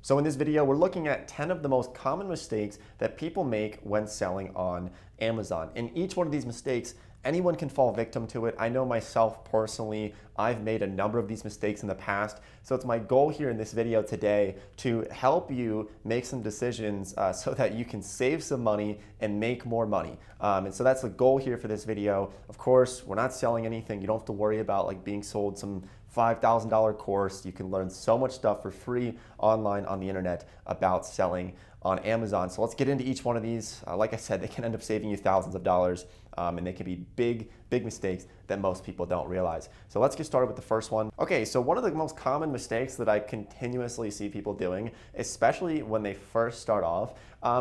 So in this video, we're looking at 10 of the most common mistakes that people make when selling on Amazon. And each one of these mistakes, anyone can fall victim to it. I know myself personally, I've made a number of these mistakes in the past. So it's my goal here in this video today to help you make some decisions so that you can save some money and make more money. And so that's the goal here for this video. Of course, we're not selling anything. You don't have to worry about like being sold some $5,000 course. You can learn so much stuff for free online on the internet about selling on Amazon. So let's get into each one of these. Like I said, they can end up saving you thousands of dollars, and they can be big mistakes that most people don't realize. So let's get started with the first one. Okay, so one of the most common mistakes that I continuously see people doing, especially when they first start off,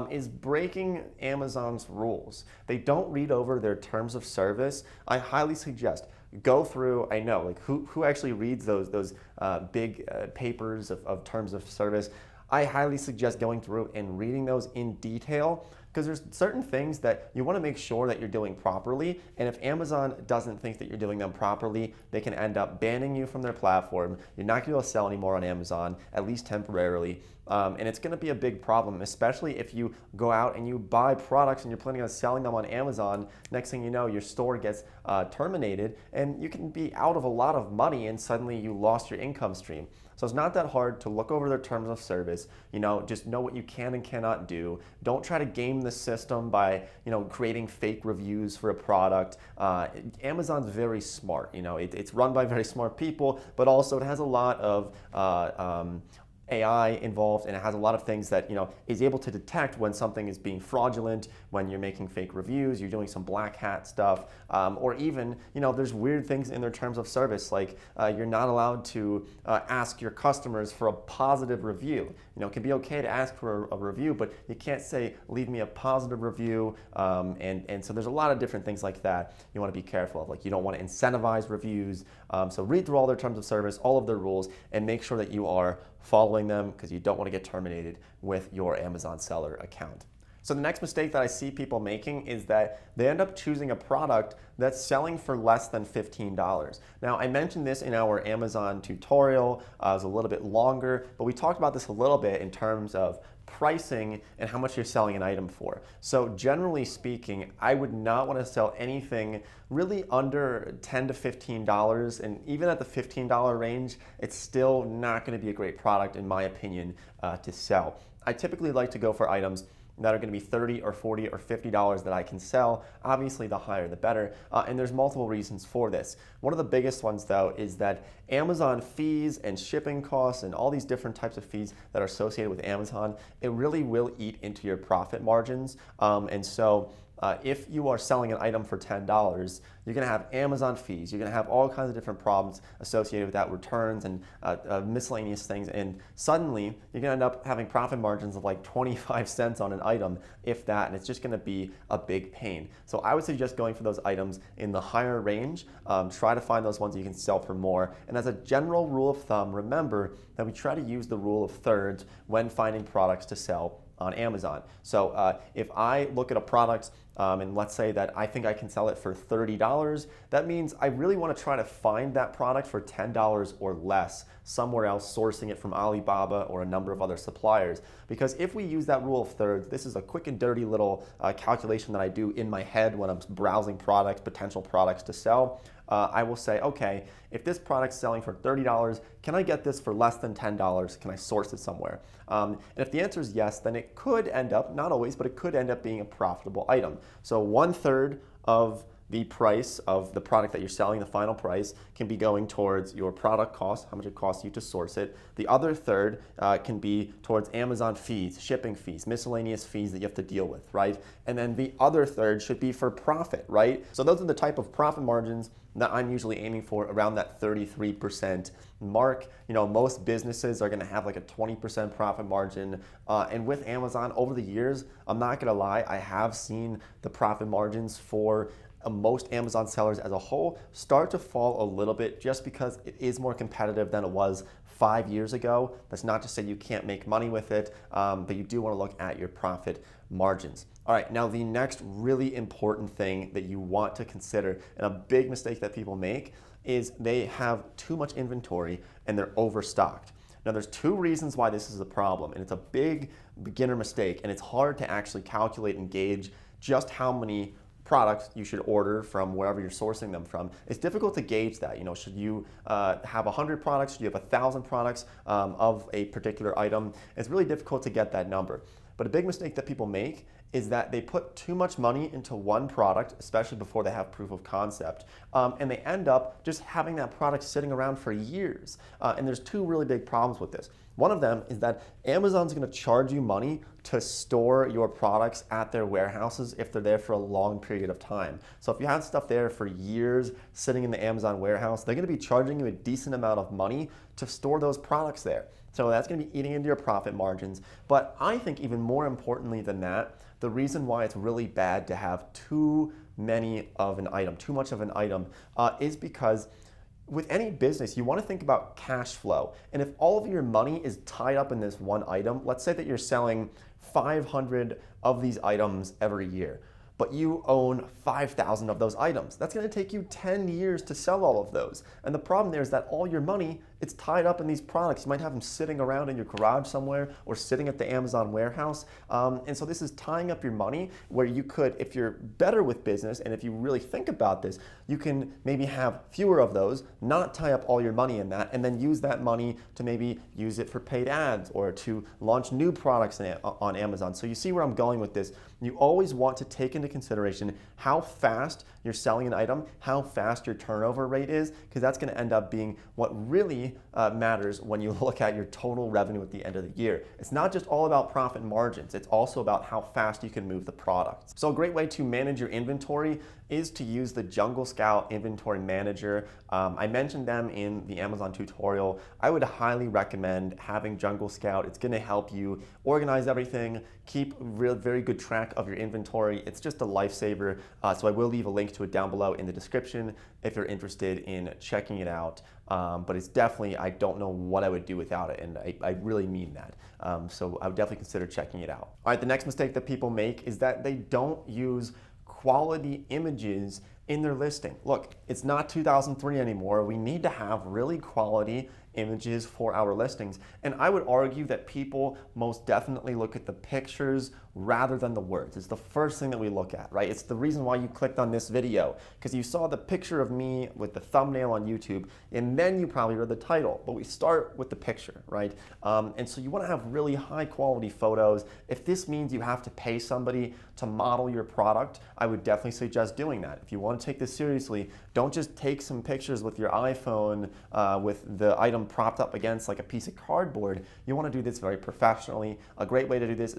is breaking Amazon's rules. They don't read over their terms of service. I highly suggest go through. I know, like who actually reads those big papers of terms of service. I highly suggest going through and reading those in detail, because there's certain things that you want to make sure that you're doing properly. And if Amazon doesn't think that you're doing them properly, they can end up banning you from their platform. You're not going to be able to sell anymore on Amazon, at least temporarily. And it's going to be a big problem, especially if you go out and you buy products and you're planning on selling them on Amazon. Next thing you know, your store gets terminated and you can be out of a lot of money and suddenly you lost your income stream. So it's not that hard to look over their terms of service, just know what you can and cannot do. Don't try to game the system by, creating fake reviews for a product. Amazon's very smart, it's run by very smart people, but also it has a lot of AI involved, and it has a lot of things that is able to detect when something is being fraudulent, when you're making fake reviews, you're doing some black hat stuff, or even there's weird things in their terms of service, like you're not allowed to ask your customers for a positive review. It can be okay to ask for a review, but you can't say leave me a positive review, and so there's a lot of different things like that you want to be careful of. Like you don't want to incentivize reviews, so read through all their terms of service, all of their rules, and make sure that you are following them, because you don't want to get terminated with your Amazon seller account. So the next mistake that I see people making is that they end up choosing a product that's selling for less than $15. Now, I mentioned this in our Amazon tutorial. It was a little bit longer, but we talked about this a little bit in terms of pricing and how much you're selling an item for. So generally speaking, I would not want to sell anything really under $10 to $15, and even at the $15 range, it's still not going to be a great product in my opinion to sell. I typically like to go for items that are going to be $30 or $40 or $50 that I can sell. Obviously, the higher the better, and there's multiple reasons for this. One of the biggest ones, though, is that Amazon fees and shipping costs and all these different types of fees that are associated with Amazon, it really will eat into your profit margins. And so if you are selling an item for $10, you're going to have Amazon fees. You're going to have all kinds of different problems associated with that, returns and miscellaneous things. And suddenly, you're going to end up having profit margins of like 25 cents on an item, if that, and it's just going to be a big pain. So I would suggest going for those items in the higher range. Try to find those ones that you can sell for more. And as a general rule of thumb, remember that we try to use the rule of thirds when finding products to sell on Amazon. So if I look at a product and let's say that I think I can sell it for $30, that means I really want to try to find that product for $10 or less somewhere else, sourcing it from Alibaba or a number of other suppliers. Because if we use that rule of thirds, this is a quick and dirty little calculation that I do in my head when I'm browsing products, potential products to sell. I will say, okay, if this product's selling for $30, can I get this for less than $10? Can I source it somewhere? And if the answer is yes, then it could end up, not always, but it could end up being a profitable item. So 1/3 of the price of the product that you're selling, the final price, can be going towards your product cost, how much it costs you to source it. The other third can be towards Amazon fees, shipping fees, miscellaneous fees that you have to deal with, right? And then the other third should be for profit, right? So those are the type of profit margins that I'm usually aiming for, around that 33% mark. Most businesses are gonna have like a 20% profit margin. And with Amazon, over the years, I'm not gonna lie, I have seen the profit margins for most Amazon sellers as a whole start to fall a little bit, just because it is more competitive than it was 5 years ago. That's not to say you can't make money with it, but you do want to look at your profit margins. All right, now the next really important thing that you want to consider, and a big mistake that people make, is they have too much inventory and they're overstocked. Now, there's two reasons why this is a problem, and it's a big beginner mistake, and it's hard to actually calculate and gauge just how many products you should order from wherever you're sourcing them from. It's difficult to gauge that. Should you have 100 products? Should you have 1,000 products of a particular item? It's really difficult to get that number. But a big mistake that people make is that they put too much money into one product, especially before they have proof of concept, and they end up just having that product sitting around for years. And there's two really big problems with this. One of them is that Amazon's going to charge you money to store your products at their warehouses if they're there for a long period of time. So if you have stuff there for years sitting in the Amazon warehouse, they're going to be charging you a decent amount of money to store those products there. So that's going to be eating into your profit margins. But I think even more importantly than that, the reason why it's really bad to have too much of an item, is because with any business, you want to think about cash flow. And if all of your money is tied up in this one item, let's say that you're selling 500 of these items every year, but you own 5,000 of those items. That's going to take you 10 years to sell all of those. And the problem there is that all your money, it's tied up in these products. You might have them sitting around in your garage somewhere or sitting at the Amazon warehouse. And so this is tying up your money where you could, if you're better with business and if you really think about this, you can maybe have fewer of those, not tie up all your money in that, and then use that money to maybe use it for paid ads or to launch new products on Amazon. So you see where I'm going with this. You always want to take into consideration how fast you're selling an item, how fast your turnover rate is, because that's going to end up being what really matters when you look at your total revenue at the end of the year. It's not just all about profit margins, it's also about how fast you can move the product. So a great way to manage your inventory is to use the Jungle Scout Inventory Manager. I mentioned them in the Amazon tutorial. I would highly recommend having Jungle Scout. It's going to help you organize everything, keep very good track of your inventory. It's just a lifesaver. So I will leave a link to it down below in the description if you're interested in checking it out. But it's definitely, I don't know what I would do without it, and I really mean that. So I would definitely consider checking it out. All right, the next mistake that people make is that they don't use quality images in their listing. Look, it's not 2003 anymore. We need to have really quality images for our listings. And I would argue that people most definitely look at the pictures rather than the words. It's the first thing that we look at, right? It's the reason why you clicked on this video, because you saw the picture of me with the thumbnail on YouTube, and then you probably read the title. But we start with the picture, right? And so you want to have really high quality photos. If this means you have to pay somebody to model your product, I would definitely suggest doing that. If you want to take this seriously, don't just take some pictures with your iPhone with the item propped up against like a piece of cardboard. You want to do this very professionally. A great way to do this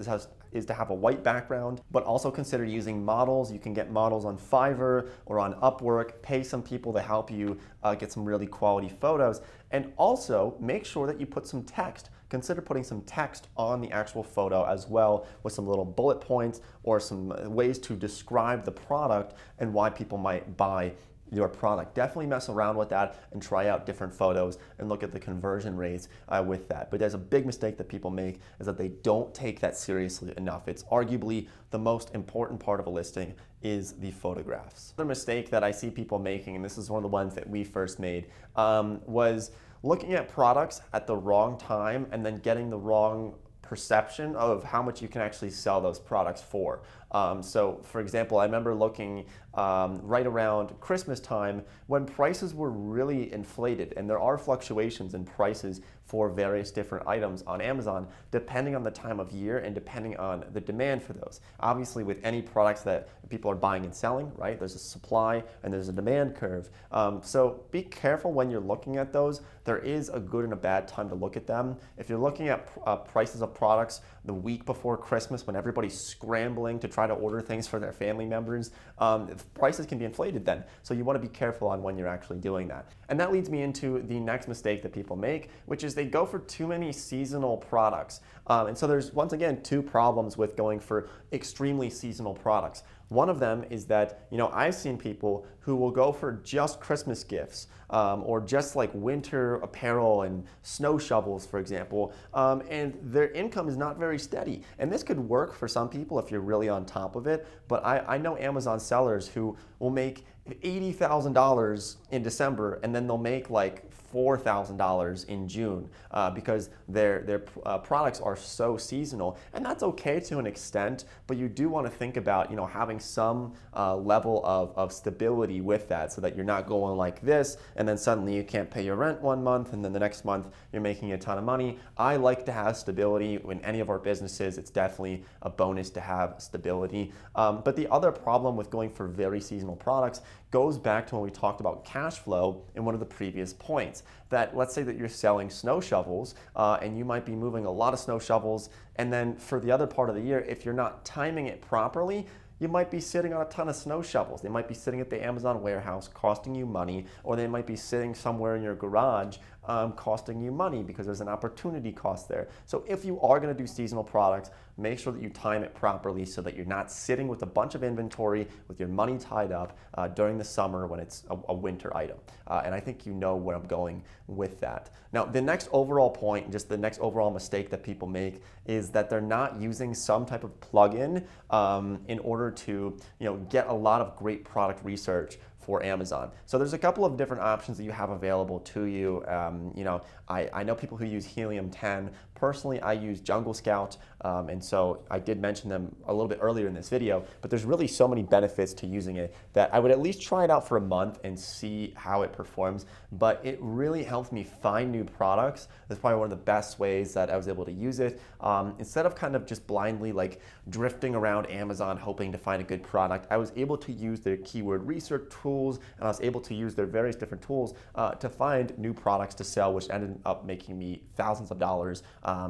is to have a white background, but also consider using models. You can get models on Fiverr or on Upwork, pay some people to help you get some really quality photos. And also make sure that you put some text. Consider putting some text on the actual photo as well, with some little bullet points or some ways to describe the product and why people might buy your product. Definitely mess around with that and try out different photos and look at the conversion rates with that. But there's a big mistake that people make, is that they don't take that seriously enough. It's arguably the most important part of a listing is the photographs. Another mistake that I see people making, and this is one of the ones that we first made, was looking at products at the wrong time and then getting the wrong perception of how much you can actually sell those products for. So for example, I remember looking right around Christmas time when prices were really inflated, and there are fluctuations in prices for various different items on Amazon depending on the time of year and depending on the demand for those. Obviously, with any products that people are buying and selling, right, there's a supply and there's a demand curve. So be careful when you're looking at those. There is a good and a bad time to look at them. If you're looking at prices of products the week before Christmas when everybody's scrambling to try to order things for their family members, prices can be inflated then. So you want to be careful on when you're actually doing that. And that leads me into the next mistake that people make, which is they go for too many seasonal products. And so there's, once again, two problems with going for extremely seasonal products. One of them is that, I've seen people who will go for just Christmas gifts or just like winter apparel and snow shovels, for example, and their income is not very steady. And this could work for some people if you're really on top of it, but I know Amazon sellers who will make $80,000 in December and then they'll make like $4,000 in June because their products are so seasonal, and that's okay to an extent. But you do want to think about having some level of stability with that, so that you're not going like this and then suddenly you can't pay your rent one month and then the next month you're making a ton of money. I like to have stability in any of our businesses. It's definitely a bonus to have stability. But the other problem with going for very seasonal products goes back to when we talked about cash flow in one of the previous points. That let's say that you're selling snow shovels and you might be moving a lot of snow shovels, and then for the other part of the year, if you're not timing it properly, you might be sitting on a ton of snow shovels. They might be sitting at the Amazon warehouse costing you money, or they might be sitting somewhere in your garage costing you money because there's an opportunity cost there. So if you are going to do seasonal products, make sure that you time it properly so that you're not sitting with a bunch of inventory with your money tied up during the summer when it's a winter item. And I think you know where I'm going with that. Now, the next overall point, just the next overall mistake that people make, is that they're not using some type of plugin in order to get a lot of great product research for Amazon. So there's a couple of different options that you have available to you. I know people who use Helium 10. Personally, I use Jungle Scout, and so I did mention them a little bit earlier in this video, but there's really so many benefits to using it that I would at least try it out for a month and see how it performs. But it really helps me find new products. That's probably one of the best ways that I was able to use it. Instead of kind of just blindly like drifting around Amazon hoping to find a good product, I was able to use their keyword research tools, and I was able to use their various different tools to find new products to sell, which ended up making me thousands of dollars.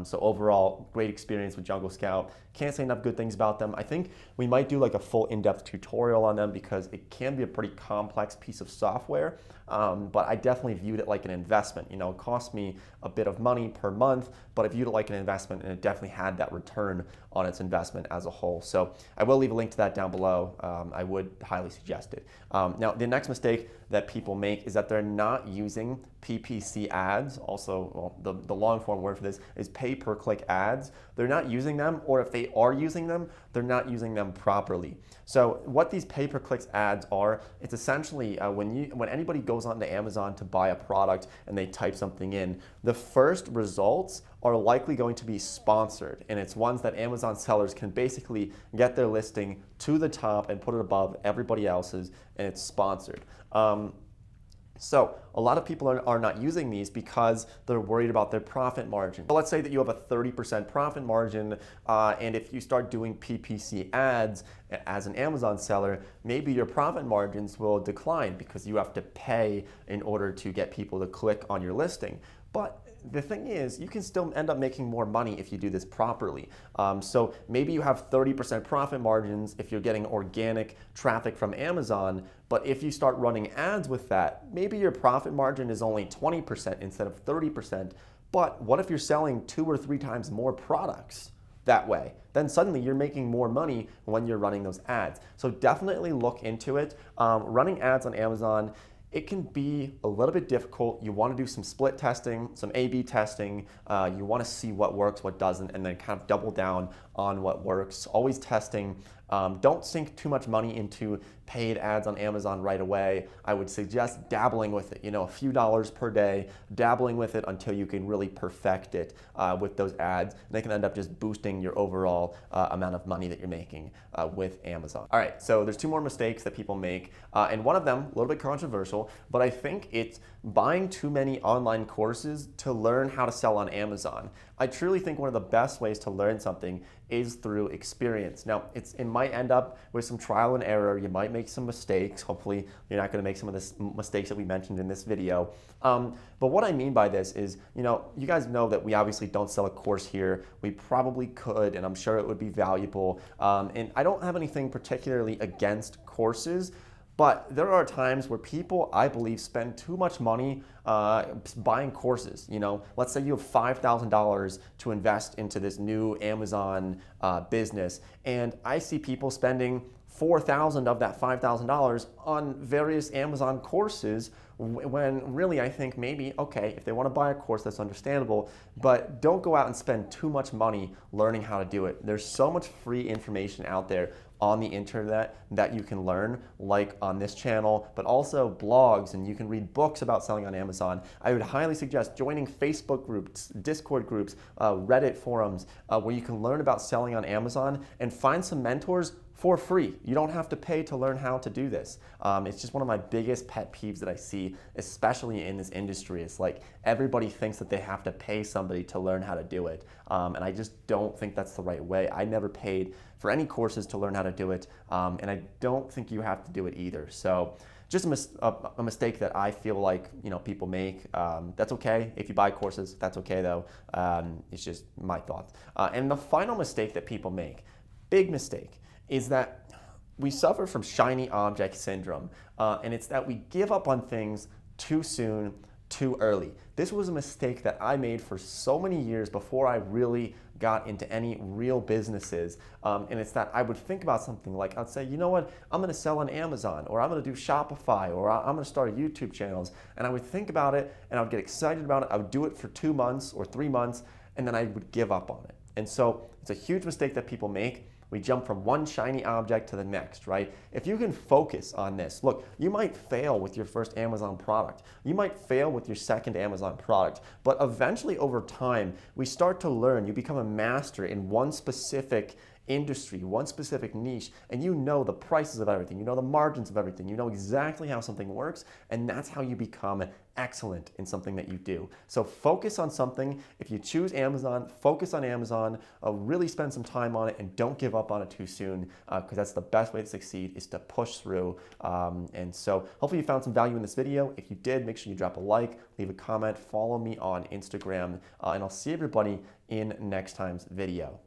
So overall, great experience with Jungle Scout. Can't say enough good things about them. I think we might do like a full in-depth tutorial on them because it can be a pretty complex piece of software. But I definitely viewed it like an investment. It cost me a bit of money per month, but I viewed it like an investment, and it definitely had that return on its investment as a whole. So I will leave a link to that down below. I would highly suggest it. Now, the next mistake that people make is that they're not using PPC ads. Also, the long form word for this is pay-per-click ads. They're not using them, or if they are using them, they're not using them properly. So what these pay-per-click ads are, it's essentially when anybody goes onto Amazon to buy a product and they type something in, the first results are likely going to be sponsored, and it's ones that Amazon sellers can basically get their listing to the top and put it above everybody else's, and it's sponsored. So a lot of people are not using these because they're worried about their profit margin. So let's say that you have a 30% profit margin, and if you start doing PPC ads as an Amazon seller, maybe your profit margins will decline because you have to pay in order to get people to click on your listing. But the thing is, you can still end up making more money if you do this properly. So maybe you have 30% profit margins if you're getting organic traffic from Amazon, but if you start running ads with that, maybe your profit margin is only 20% instead of 30%. But what if you're selling 2 or 3 times more products that way? Then suddenly you're making more money when you're running those ads. So definitely look into it. Running ads on Amazon, it can be a little bit difficult. You want to do some split testing, some A/B testing. You want to see what works, what doesn't, and then kind of double down on what works. Always testing. Don't sink too much money into paid ads on Amazon right away. I would suggest dabbling with it, a few dollars per day, dabbling with it until you can really perfect it with those ads. And they can end up just boosting your overall amount of money that you're making with Amazon. All right, so there's 2 more mistakes that people make. And one of them, a little bit controversial, but I think it's buying too many online courses to learn how to sell on Amazon. I truly think one of the best ways to learn something is through experience. Now, it might end up with some trial and error. You might make some mistakes. Hopefully, you're not going to make some of the mistakes that we mentioned in this video. But what I mean by this is, you guys know that we obviously don't sell a course here. We probably could, and I'm sure it would be valuable. And I don't have anything particularly against courses, but there are times where people, I believe, spend too much money buying courses. Let's say you have $5,000 to invest into this new Amazon business, and I see people spending $4,000 of that $5,000 on various Amazon courses, when really I think maybe, okay, if they want to buy a course, that's understandable, but don't go out and spend too much money learning how to do it. There's so much free information out there on the internet that you can learn, like on this channel, but also blogs, and you can read books about selling on Amazon. I would highly suggest joining Facebook groups, Discord groups, Reddit forums, where you can learn about selling on Amazon and find some mentors for free. You don't have to pay to learn how to do this. It's just one of my biggest pet peeves that I see, especially in this industry. It's like everybody thinks that they have to pay somebody to learn how to do it. And I just don't think that's the right way. I never paid for any courses to learn how to do it. And I don't think you have to do it either. So just a mistake that I feel like people make. That's okay if you buy courses. That's okay though. It's just my thoughts. And the final mistake that people make, big mistake, is that we suffer from shiny object syndrome, and it's that we give up on things too soon, too early. This was a mistake that I made for so many years before I really got into any real businesses, and it's that I would think about something like, I'd say, you know what, I'm gonna sell on Amazon, or I'm gonna do Shopify, or I'm gonna start a YouTube channels, and I would think about it, and I would get excited about it, I would do it for 2 months or 3 months, and then I would give up on it. And so it's a huge mistake that people make. We jump from one shiny object to the next, right? If you can focus on this, look, you might fail with your first Amazon product. You might fail with your second Amazon product, but eventually over time, we start to learn. You become a master in one specific industry, one specific niche, and you know the prices of everything, you know the margins of everything, you know exactly how something works, and that's how you become excellent in something that you do. So focus on something. If you choose Amazon, focus on Amazon, really spend some time on it, and don't give up on it too soon, because that's the best way to succeed, is to push through. And so hopefully you found some value in this video. If you did, make sure you drop a like, leave a comment, follow me on Instagram, and I'll see everybody in next time's video.